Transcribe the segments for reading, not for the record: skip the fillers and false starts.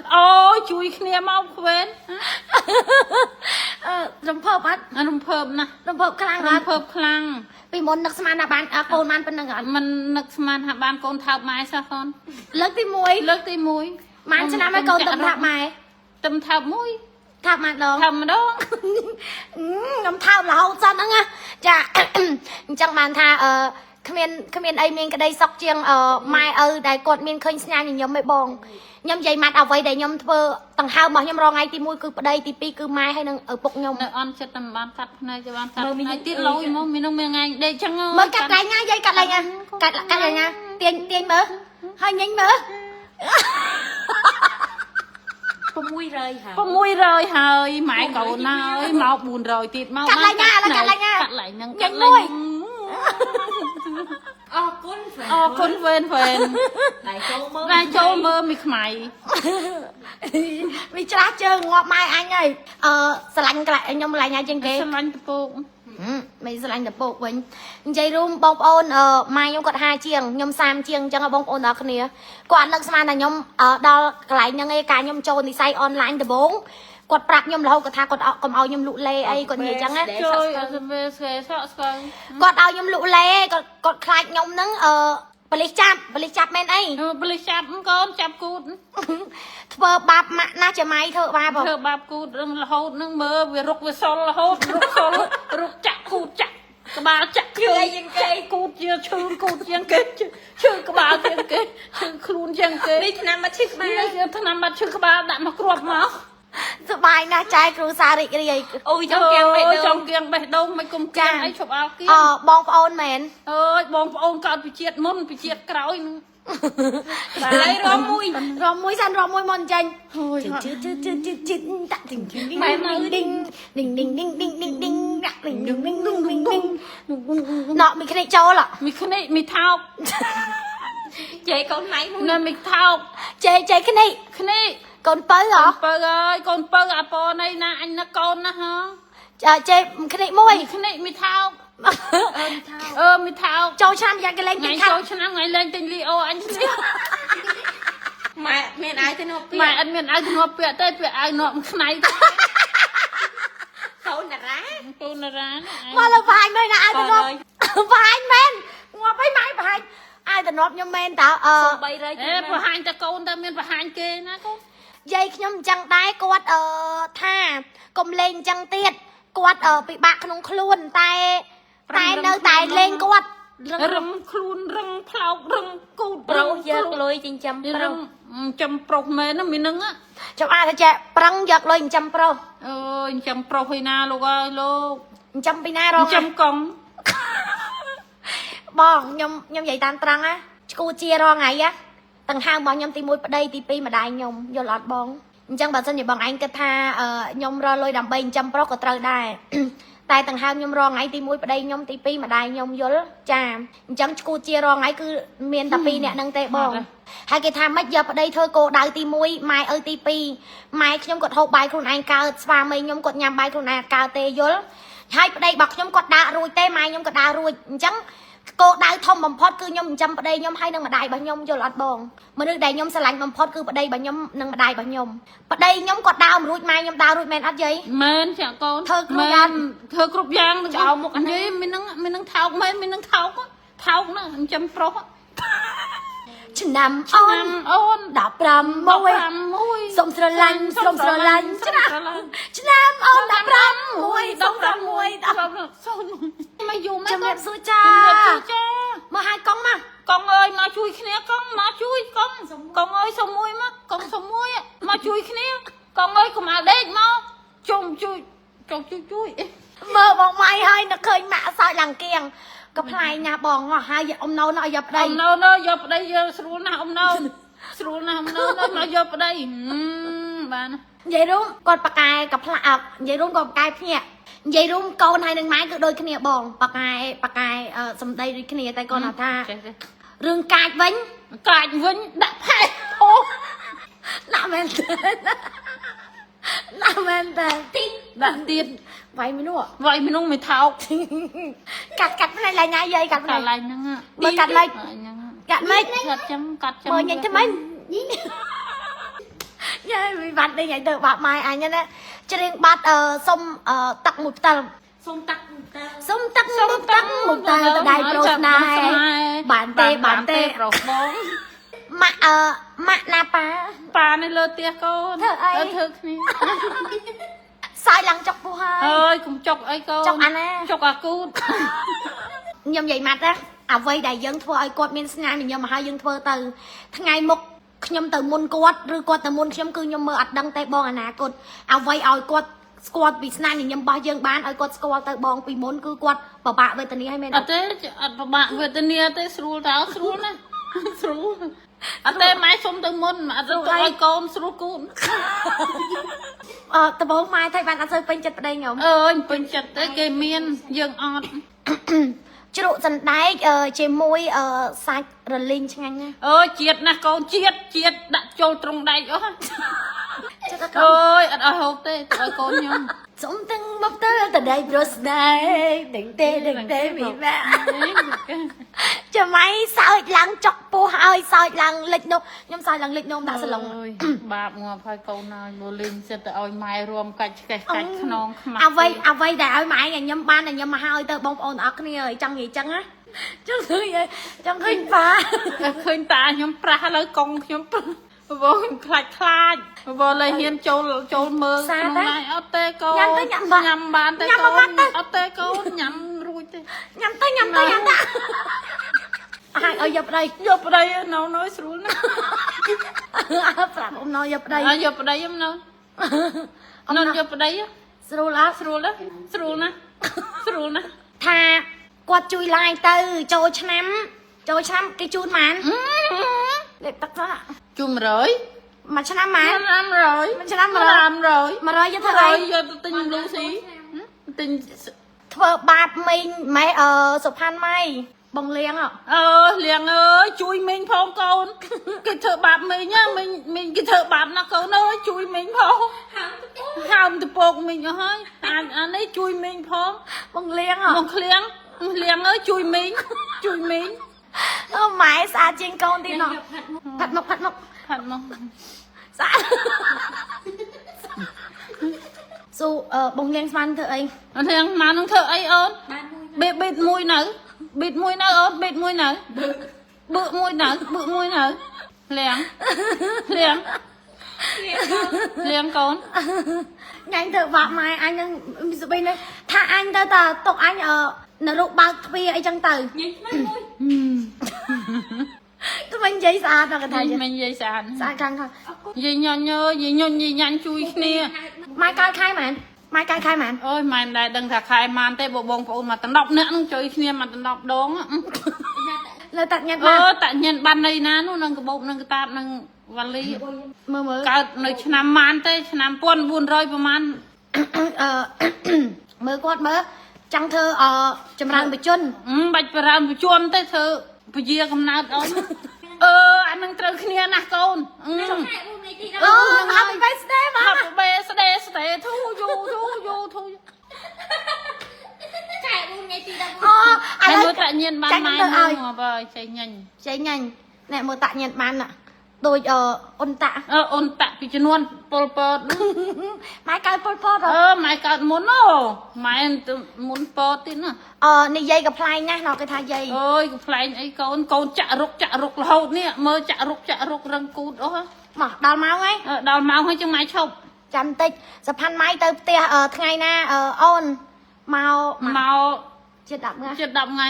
ôi chui kia mau quên រំភើបអត់ រំភើបណាស់ រំភើបខ្លាំងអ រំ ត់ ភើបខ្លាំង ពីមុននឹកស្មានថាបានកូនបានប៉ុណ្្នឹងអត់ มันនឹកស្មានថាបានកូនថើបម៉ែសោះកូន លើកទី លើកទី 1បានឆ្នាំហើយកូនទៅថាប់ម៉ែ ទឹមថើបមួយ ថាប់ម៉ែដង ថើបម្ដង ខ្ញុំថើបរហូតសិនហ្នឹងណាចា អញ្ចឹងបានថាគ្មានអីមានក្តីសុខជាងម៉ែឪដែលគាត់មានឃើញស្ញាញញញឹមឯបងខ្ញុំនិយាយម៉ាត់អ្វីដែលខ្ញុំធ្វើដង្ហើមរបស់ខ្ញុំរងថ្ងៃទី1គឺប្តីទី2គឺម៉ែហើយនឹងឪពុកខ្ញុំ នៅអន់ចិត្តតែមិនបានកាត់ភ្នែកទេបានកាត់ភ្នែកទៀតលុយមកមាននឹងមានថ្ងៃដេកចឹង មើលកាត់ឡើងណាយាយកាត់ឡើងណាកាត់ឡើងណាទាញមើលហើយញញមើល 600 ហើយ 600ហើយម៉ែកូនហើយមក400ទៀតមក កាត់ឡើងណាឥឡូវកាត់ឡើងណា កាត់ឡើងហ្នឹង ញញមួយ អរគុណ អរគុណវេន តែចូលមើល តែចូលមើលមីខ្មៃ វាច្រាស់ជើងងាប់ម៉ែអញហើយស្រឡាញ់ខ្ញុំស្រឡាញ់ហើយជាងគេ ស្រឡាញ់តពូក មិនស្រឡាញ់តពកវិញនិយាយរួមបងប្អូនម៉ែខ្ញុំគាត់50ជាងខ្ញុំ30ជាងអញ្ចឹងបងប្អូនដល់គ្នាគាត់អត់នឹកស្មានថាខ្ញុំដល់កន្លែងហ្នឹងឯងការខ្ញុំចូលនិស័យអនឡាញដំបូងគាត់ប្រាប់ខ្ញុំរហូតគាត់ថាគាត់កុំឲ្យខ្ញុំលក់លេអីគាត់និយាយអញ្ចឹងណា ជួយវាស្គេសក់ស្កើ គាត់ឲ្យខ្ញុំលក់លេគាត់ខ្លាចខ្ញុំហ្នឹងប៉ូលីសចាប់មែនអី បលិសចាប់កូនចាប់គូត ធ្វើបាបម៉ាក់ណាស់ជាម៉ៃធ្វើបាប ធ្វើបាបគូតរឹងរហូតនឹងមើលវារុកវាសុលរហូតរុកសុលរុកចាក់គូតចាក់ក្បាលចាក់ជើងជាងគេគូតជាឈឺគូតជាងគេឈឺក្បាលជាងគេឈឺខ្លួនជាងគេ នេះឆ្នាំមកឈឺក្បាល នេះឆ្នាំបាត់ឈឺក្បាលដាក់មកគ្រាប់មក សប្បាយណាស់ចាយគ្រូសារីករាយ អូយចង់គៀងបេះដូ ច ង ង់គៀងបេះដូងមិនគុំគៀងអីឈប់អោគៀង បងប្អូនមែន អើយបងប្អូនកើតពីជាតិមុនពីជាតិក្រោយនឹង ឥឡូវរមមួយ រមមួយសិនរមមួយមុនចេញ អូយ ជិតាក់ទីងឌីងឌីងឌីងឌីងឌីងឌីងឌីងឌីងឌីងឌីងដាក់ឌីងឌីងឌីងឌីងឌីងឌីងណក់មីគ្នាចូល មីខ្នេះមីថោក ជ័យកូនណៃមួយ នៅមីថោក ចេគ្នា ខ្នេះ កូនបើហ៎ ពៅអើយកូនពៅអាពណៃណាអញណាកូនណាហ៎ ចេគ្នាមួយ ខ្នេះមីថោកមីថោក ចូលឆ្នាំយ៉ាងកលែង ថ្ងៃ ទីខា ចូលឆ្នាំថ្ងៃលេងទិញលីអូអញស្នេះ ម៉ែមានអាយទៅនោះពី ម៉ែអត់មានឲ្យធ្ងប់ពាក់ទេពាក់ឲ្យនក់ខ្នៃទៅ កូនតារា ពូនរ៉ាន មកលើបាញ់មើលណាឲ្យទៅនប់បាញ់មែនងាប់អីម៉ៃបាញ់ឲ្យទៅនប់ខ្ញុំមែនតើ 300 អេបង្ហាញតែកូនតែមានបង្ហាញគេណាកូន យាយខ្ញុំអញ្ចឹងដែរគាត់ថាកុំលេងអញ្ចឹងទៀតគាត់ពិបាកក្នុងខ្លួនតែនៅតែលេងគាត់ រឹងខ្លួនរឹងផ្លោករឹងគូត ប្រុសយកលុយចិញ្ចឹមប្រុ រឹ ស ងចំប្រុសមែនណាមាននឹង ចាំអាចចេះប្រឹងយកលុយចិញ្ចឹមប្រុស អើយចំប្រុសឯណាលោកអើយលោក ចិញ្ចឹមពីណារង ចំកង បងខ្ញុំនិយាយតាមត្រង់ណាឈួរជារងថ្ងៃណាដង្ហើមរបស់ខ្ញុំទី1ប្តីទី2ម្ដាយខ្ញុំយល់អត់បងអញ្ចឹងបើសិនជាបងឯងគិតថាខ្ញុំរកលុយដើម្បីចិញ្ចឹមប្រុសក៏ត្រូវដែរ តែដង្ហើមខ្ញុំរងថ្ងៃទី1ប្តីខ្ញុំទី2ម្ដាយខ្ញុំយល់ចាអញ្ចឹងឈួរជារងថ្ងៃគឺមានតែ2នាក់ហ្នឹងទេបងហើយគេថាម៉េចយកប្តីធ្វើគោដៅទី1ម៉ែឪទី2ម៉ែខ្ញុំគាត់ហូបបាយខ្លួនឯងកើតស្វាមីខ្ញុំគាត់ញ៉ាំបាយខ្លួនឯងកើតទេយល់ហើយប្តីរបស់ខ្ញុំគាត់ដើររួចទេម៉ែខ្ញុំក៏ដើររួចអញ្ចឹង គោលដៅធំបំផុតគឺខ្ញុំចិញ្ចឹមប្តីខ្ញុំហើយនឹងម្ដាយរបស់ខ្ញុំយល់អត់បងមនុស្សដែលខ្ញុំស្រឡាញ់បំផុតគឺប្តីរបស់ខ្ញុំនិងម្ដាយរបស់ខ្ញុំប្តីខ្ញុំគាត់ដើររួចម៉ែខ្ញុំដើររួចមែនអត់យាយ មែនចាកូន ធ្វើគ្រប់យ៉ាង ធ្វើគ្រប់យ៉ាងចោលមុខនិយាយមាននឹងថោកមែនមាននឹងថោកថោកណាចំប្រុស ឆ្នាំអូន អូន 15មួយ 1 សុំស្រឡាញ់ឆ្នាំអូន15មួយសុំ6មួយ សូនមកយូរមែន ជំរាបសួរចា ចា មកហើយកង់មក កងអើយមកជួយគ្នាកងមកជួយកងអើយសុំមួយមកកងសុំមួយមកជួយគ្នាកងអើយកុំឲ្យដេកមកជុំជួយ មើលបងម៉ៃហើយនឹកឃើញម៉ាក់សើចឡើងគៀងក៏ផ្លាយណាបងហើយអ៊ំណូនឲ្យយកប្តី អំណោនយកប្តីយកស្រួលណាស់អំណោនស្រួលណាស់អំណោនមកយកប្តីបាន និយាយរួមគាត់ប៉ាកែក៏ផ្លាក់និយាយរួមក៏ប៉ាកែភ្ញាក់និយាយរួមកូនហើយនឹងម៉ែគឺដូចគ្នាបងប៉ាកែសំដីដូចគ្នាតែគាត់ថារឿងកាចវិញ កាចវិញដាក់ផែអូ ណាស់មែនតើណាស់មែនតើ ដាក់ទៀត វាយមនុស្ស វាយមនុស្សមិនថោក កាត់ផ្នែកឡើងណាយាយកាត់ផ្នែ កា ក ឡើងហ្នឹង បើកាត់លេច ហ្នឹង កាត់មិន កាត់ចាំ មើលញ៉ាំទៅមិន vì bạn đi nhảy từ bạn mai anh nhá cho nên bắt xong tặng một tầng សុំតាក់តា xong tặng một tầng từ đây pro này bạn tê ប្រុសបង mạ na pa ប៉ានេះលើផ្ទះកូន ធ្វើអី ធ្វើគ្នា soi lăng chọc phu hơi អើយកុំចុកអីកូន ចុកអាណា ចុកអាគូត ខ្ញុំនិយាយម៉ាត់ណាអ្វីដែលយើងធ្វើឲ្យគាត់មានស្នាមញញឹមមកហើយយើងធ្វើទៅថ្ងៃមុខខ្ញុំទៅមុនគាត់ឬគាត់ទៅមុនខ្ញុំគឺខ្ញុំមើលអត់ដឹងទេបងអនាគតអ្វីឲ្យគាត់ស្គាល់ពីស្នាមញញឹមរបស់យើងបានឲ្យគាត់ស្គាល់ទៅបងពីមុនគឺគាត់ពិបាកវេទនាឲ្យមែន អត់ទេអត់ពិបាកវេទនាទេស្រួលតើស្រួលណាស្រួលអត់ទេម៉ែសុំទៅមុនអត់ទៅឲ្យកូនស្រួលគូន ដំបូងម៉ែថៃបានអត់សូវពេញចិត្តប្តីខ្ញុំ អើយពេញចិត្តទេគេមានយើងអត់ ជ្រក់សណ្ដែកជាមួយសាច់រលីងឆ្ងាញ់ណាស់ អើយជាតិណាស់កូនជាតិដាក់ចូលត្រង់ដែកអស់ ចិត្ត អើយអត់ឲ្យហូបទេទៅឲ្យកូនខ្ញុំ សុំទាំងមកទៅតដៃប្រុសស្ដែកទាំងទេវិបាក ចាំម៉ៃសើចឡើងចុកពោះហើយសើចឡើងលិចនោះខ្ញុំសើចឡើងលិចនោះដាក់សឡុង អើយបាបងាប់ហើយកូនហើយមកលេងសិតទៅឲ្យម៉ែរួមកាច់ឆ្កេះកាច់ខ្នងខ្មាស់ អ្វីដែលឲ្យម៉ែញញឹមបានញញឹមមកហើយទៅបងប្អូនអរគ្នាហើយចង់និយាយចឹងណាចង់ឃើញប៉ា ឃើញតាខ្ញុំប្រាស់ឥឡូវកង់ខ្ញុំបងខ្លាចបងលើហ៊ានចូលមើលក្នុងណាយអត់ទេកូនញ៉ាំបានទេកូនអត់ទេកូនញ៉ាំរួចទេ ញ៉ាំទៅហើយឲ្យយកប្តី យកប្តីនៅស្រួលណាស់ ប្រាប់អ៊ំណយយកប្តី យកប្តីខ្ញុំនៅយកប្តី ស្រួលអត់ ស្រួលណាស់ ថាគាត់ជួយឡាយទៅចូលឆ្នាំគេជូនបានលេខទឹកទៅ ជុំ100 មួយឆ្នាំបាន 500 មួយឆ្នាំ100 500 យកធ្វើអី យកទៅទិញលូស៊ីទិញ ធ្វើបាបមីងម៉ែសុផាន់ម៉ៃបងលៀង លៀងអើយជួយមីងផងកូនគេធ្វើបាបមីងណាមីងគេធ្វើបាបណាកូនអើយជួយមីងផងហើមទៅពកមីងអស់ហើយអានេះជួយមីងផង បងលៀង មកឃ្លៀងលៀងអើយជួយមីង អូម៉ែស្អាតជាងកូនទីនោះផាត់មក ផាត់មក ស្អាតស៊ូបងលៀងស្មានធ្វើអី លៀងមកនឹងធ្វើអីអូនបេតមួយនៅអូនបេតមួយនៅបឺមួយនៅលៀងកូន ញ៉ាញ់ទៅបាក់ម៉ែអញនឹងស្បៃនេះថាអញទៅតាទុកអញនៅរូបបើកទ្វារអីចឹងទៅ ញ៉ាំខ្លាំងមួយ ទៅវិញនិយាយស្អាតដល់កថា មិញនិយាយស្អាត ស្អាតខាង យាយញ៉ាញ់ញ៉ាញ់ជួយគ្នា ម៉ែកើតខែមែន អូយម៉ែមិនដែលដឹងថាខែម៉ានទេបងប្អូនមកតំណប់អ្នកនឹងជួយគ្នាមកតំណប់ដង លើតាក់ញ៉ាត់ អូ បាន តាញ៉ានបានន័យណានោះនឹងកបោបនឹងកតាបនឹងវ៉ាលី មើល កើតនៅឆ្នាំម៉ានទេឆ្នាំ1400ប្រហែល មើលគាត់មើលចង់ធ្វើចម្រើនបជន បាច់បរើបជនទេធ្វើពជាកំណើតអូនអានឹងត្រូវគ្នាណាស់កូន ខែរួមថ្ងៃទី អូហាប់បេស្ដេមក ហាប់បេស្ដេធូយូ ខែរួមថ្ងៃទី អូ ហើយ ឥឡូ មើ វ លតាញ៉ានបានម៉ែមកបើចេះញ៉ាញ់ ចេញញ៉ាញ់អ្នកមើលតាក់ញ៉ាត់បានដូចអ៊ុនតាក់ អូនតាក់ពីជំនាន់ពលពត ម៉ែកើតពលពត ម៉ែកើតមុនអូម៉ែមុនពតទៀតណា និយាយក៏ផ្លែងណាស់ណោះគេថាយាយ អូយកំ pl ែងអីកូនចាក់រុករហូតនេះមើលចាក់រុករឹងគូតអស់ មកដល់ម៉ោងហើយ ដល់ម៉ោងហើយចឹងម៉ែឈប់ ចាំតិចសុផាន់ម៉ៃទៅផ្ទះថ្ងៃណាអូនមក ជិត10ថ្ងៃ ជិត10ថ្ងៃ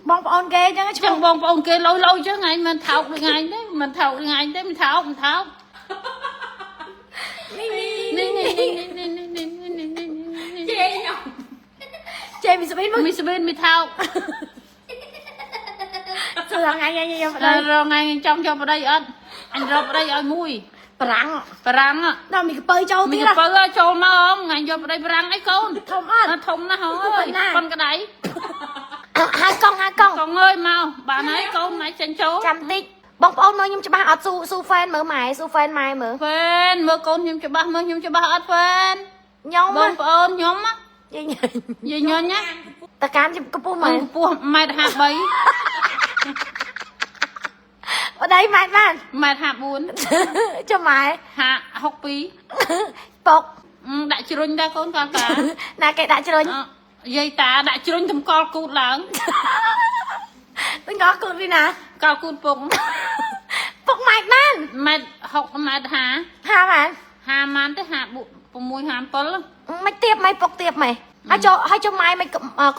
បងប្អូនគេអញ្ចឹងឈ្មោ ចឹ ះ ងបងប្អូនគេលុយចឹងថ្ងៃមិនថោកដូចថ្ងៃទេមិនថោកថ្ងៃទេមិនថោក នេះ ជេខ្ញុំ ចេមីស្ប៊ីនមក មីស្ប៊ីនមីថោក សួរថ្ងៃញ៉ាំខ្ញុំប្តី រងថ្ងៃចង់យកប្តីអត់អញរកប្តីឲ្យមួយ ប្រាំង ប្រាំង ដល់មីកពើចូល មី ទៀត កពើចូលមកថ្ងៃយកប្តីប្រាំងអីកូន ធំអត់ ធំណាស់ហើយប៉ុនក្តី ហើយកង់ កងអើយមកបានហើយកូនម៉ែចេញចូល ចាំតិចបងប្អូនមើលខ្ញុំច្បាស់អត់ស៊ូហ្វេនមើលម៉ែស៊ូហ្វេនម៉ែមើល ហ្វេនមើលកូនខ្ញុំច្បាស់មើលខ្ញុំច្បាស់អត់ហ្វេន ខ្ញុំ បងប្អូនខ្ញុំ យាយ យាយញ៉ាញ់ណា តកានកំពុះមើល កម្ពស់1.53 អ ở đây mày bạn mẹ hạ 4 cho mày hạ học phí bọc đã chửi ra con cả là cái đã chơi dây ta đã chửi thầm con cụt lớn tôi có cụt đi nè cao cụt bụng bọc mày bạn mẹ học mẹ hạ ha bạn hà man tới hạ bụng mùi hàm pol mày tiếp mày bọc tiếp mày hai cho mày mày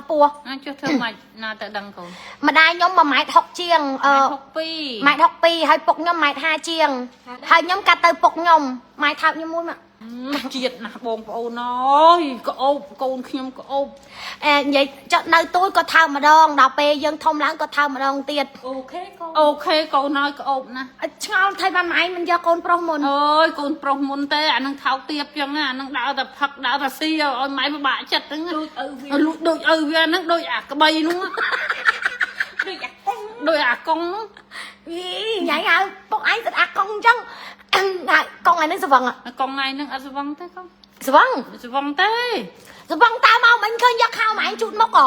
bùa anh cho thơ mày nào tại đằng cầu mà đai nhóm mà mày học chiêng học phí mày học pi hai bọc nhóm mày tha chiêng hai nhóm cả từ bọc nhóm mày thao như mũi mà triệt nè bông bầu nói có ốp con khiêm có ốp vậy cho nơi tôi có thao mà đòn đào pe dân thông lãng có thao mà đòn tiền ok câu nói có ốp nè ngon thay ba mày mình cho con pro môn ơi con pro môn tê anh đang tháo tiệp cho nghe anh đang đào tập phật đào tập si ôi máy mà bạ chặt đứng đôi về nó đôi cái bay luôn á đôi con nhảy à bốc ấy thật con chăng con này nó sẽ vâng ạ con này nó sẽ vâng thế không sẽ vâng sẽ vâng thế sẽ vâng tao mau mình khơi giấc khao mà anh chút mốc à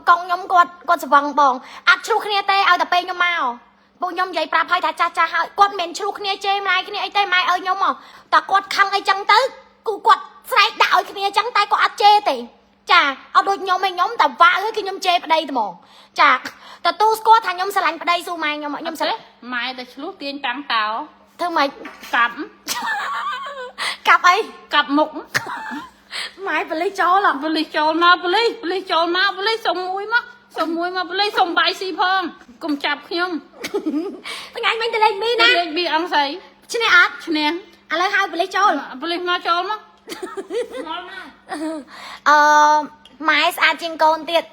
con nhóm con sẽ vâng bòn chụp kia tê ao tập pe nhóm mau bộ nhóm vậy pra phai cha cha hơi con mình chụp kia chê mai cái này ấy tê mai ơi nhóm à ta con khăng ấy chăng tới cụ quật sai đạo cái này chăng tay có chê tỉ chà ở đôi nhóm mình nhóm tập vạ cái nhóm chê ở đây tao mòn chà ta tu squat thằng nhóm sẽ lạnh ở đây su mai nhóm sẽ mai ta lúc tiên trắng táo thương mày cắm cặp ấy cặp mục mày phải lấy chó là phải lấy chó mà phải lấy sông mũi mà phải lấy sông bài xì phong cùng chạp khiêm tôi ngay mình lên mi nè lên bi ăn sấy chứ này ăn chứ nè anh lấy hai phải lấy chó phải lấy mà chó mà mày sẽ trên con tiệt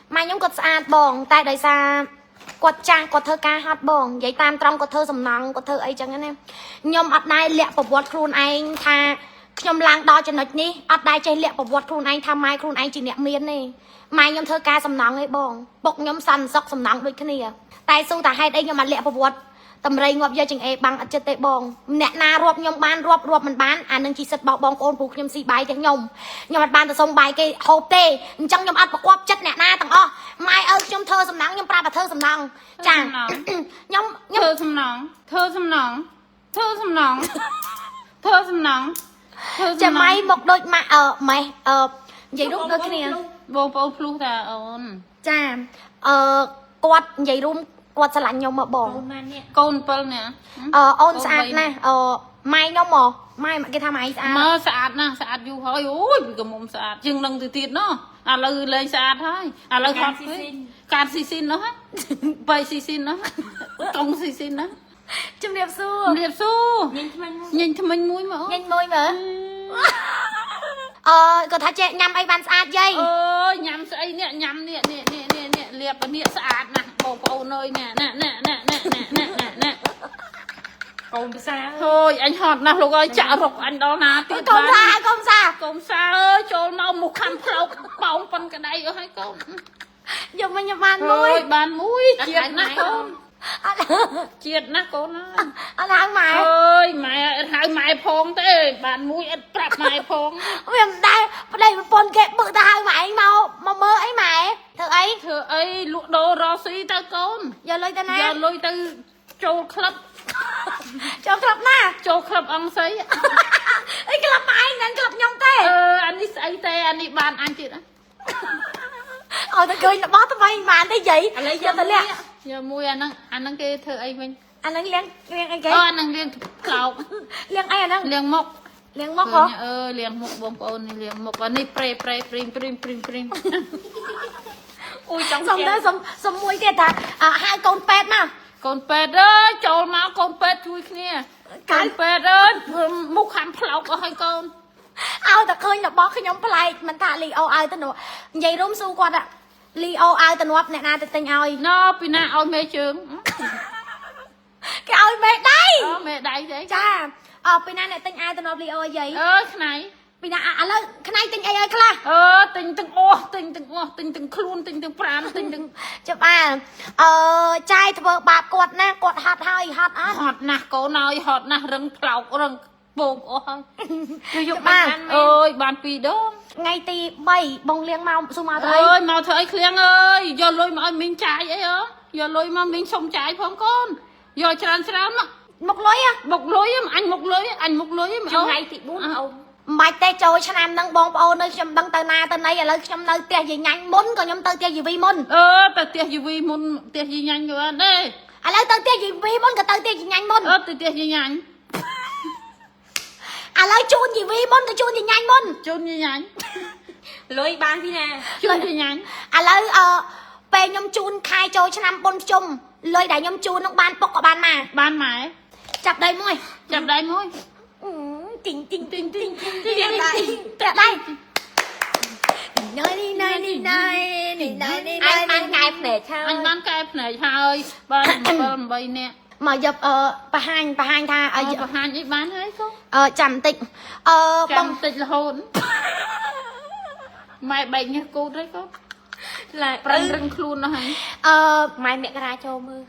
mày nhóm cột xa bòn tại đời xa quật cha quật thơ ca hát bòn giấy tam trong quật thơ sầm nắng quật thơ ấy chẳng em nhóm ở đây lẹ bọc quật khuôn anh tha nhóm lang đo cho nó ní ở đây chơi lẹ bọc quật khuôn anh tha mai khuôn anh chỉ nhẹ miên này mai nhóm thơ ca sầm nắng ấy bòn bọc nhóm săn sóc sầm nắng đôi cái này tại su tại hai đây nhóm mà lẹ bọc quật tầm rây ngọc giờ chừng e bằng ở trên tệ bòn nè na rộp nhóm ban rộp mình bán nên chỉ sật bảo bòn ôn buộc nhóm xì bài tiếng nhóm mặt ban từ sông bài cái hộp tê trong nhóm ăn bọc quắp chất nè na tầng o mai ơi nhóm thơ sầm nắng nhóm pra và thơ sầm nắng chàng nhóm thơ sầm nắng chả may một đôi mà mày vậy đúng đôi cái này bông plu ta ôn chà quạt vậy đúng quạt lạnh nhau mà bỏ con pal nè ôn sạch nè mai nhau mò mai mà cái tham ai sạch mà sạch nè sạch du thôi ôi bị cái mồm sạch chừng lần từ tiệt nó lời lên sạch thôi lời khát cạn xì xin nó bay xì xin nó công xì xin nó chum điệp xu nhìn thì mình mũi mà nhìn mũi mà có thà trẻ nhắm ai bàn sạch dây nhắm sấy nè nhắm nè liệp nè sạch nè bầu nơi nè Còn xa thôi anh họt nào lúc ơi chả rục anh đó nà tiết công xa ơi cho nó một khăn phao bóng phân cái đây ở hai con dùng mình bàn mũi triệt nè con anh hàng mày ơi mày hai mày phong thế bàn mũi ăn trap mày phong mình đây một con kẹp bự ta hai mày mau mơ ấy mày thử ấy lụa đồ rò xí ta con giờ lôi ta nè giờ lôi ta châu club cho club nè châu club ăn sấy ấy club mày nên club nhông tê anh đi sấy tê anh đi bàn anh chị đó ta cười nó bó tao mày mà anh thấy gì anh lấy giờ lẹ giờ mui anh đang kêu thử ấy mình anh đang liêng anh cái anh đang liêng cào liêng ai anh đang liêng mốc hả liêng mốc bông ôn liêng mốc anh đi prim ui xong tới xong mũi kia ta hai con pet nè con pet ơiចូលមកកូនពេទ្យជួយគ្នាកូនពេទ្យអើយមុខខាំផ្លោកអស់ហើយកូនឲ្យតែឃើញរបស់ខ្ញុំប្លែកមិនថាលីអូឲ្យទៅនោះនិយាយរួមស៊ូគាត់លីអូឲ្យទៅងាប់អ្នកណាទៅទិញឲ្យណពីណាឲ្យមេជើងគេឲ្យមេដៃមេដៃទេចាពីណាអ្នកទិញឲ្យទៅងាប់លីអូយាយខ្នៃពីណាឥឡូវខ្នៃទិញអីឲ្យខ្លះទិញទាំងអស់ទិញទាំងខ្លួនទិញទាំងប្រាណទិញទាំងចាំបានចាយធ្វើបាបគាត់ណាគាត់ហត់ហើយហត់អត់ហត់ណាស់កូនហើយហត់ណាស់រឹងផ្លោករឹងបោកអស់ហើយយកបានអើយបាន2ដងថ្ងៃទី3បងលៀងមកស៊ូមកទៅអើយមកធ្វើអីឃ្លៀងអើយយកលុយមកឲ្យមីងចាយអី យកលុយមកមីងសុំចាយផងកូនយកច្រើនមក មកលុយហ៎ មកលុយអញមកលុយអញមកលុយ ថ្ងៃទី4អូន មិនបាច់ទេចូលឆ្នាំហ្នឹងបងប្អូននៅខ្ញុំដឹងទៅណាទៅណីឥឡូវខ្ញុំនៅផ្ទះយាយញ៉ាញ់មុនក៏ខ្ញុំទៅផ្ទះយាយវីមុន ទៅផ្ទះយីវីមុនផ្ទះយីញ៉ាញ់ក៏បានដែរ ឥឡូវទៅផ្ទះយាយវីមុនក៏ទៅផ្ទះយាយញ៉ាញ់មុន ទៅផ្ទះយីញ៉ាញ់ ឥឡូវជូនយាយវីមុនទៅជូនយាយញ៉ាញ់មុន ជូនយីញ៉ាញ់ លុយបានពីណា ជូនយីញ៉ាញ់ ឥឡូវពេលខ្ញុំជូនខែចូលឆ្នាំបុណ្យភ្ជុំលុយដែលខ្ញុំជូននឹងបានពុកក៏បានមក បានម៉ែ ចាប់ដៃមួយ ចាប់ដៃមួយ ទីងទីងទីងទីងទីងដៃតាក់ដៃណៃណៃណៃណៃណៃណៃណៃ អញបានកែភ្នែកហើយ អញបានកែភ្នែកហើយបាន7 8នាក់ មកយកបង្ហាញថា បង្ហាញអីបានហើយកូន ចាំបន្តិចប ចាំ ង តិចរហូតម៉ែបែកញើសគូតហើយកូន ឡាយ ប្រឹងរឹងខ្លួននោះហើយ ម៉ែមករាចូលមើល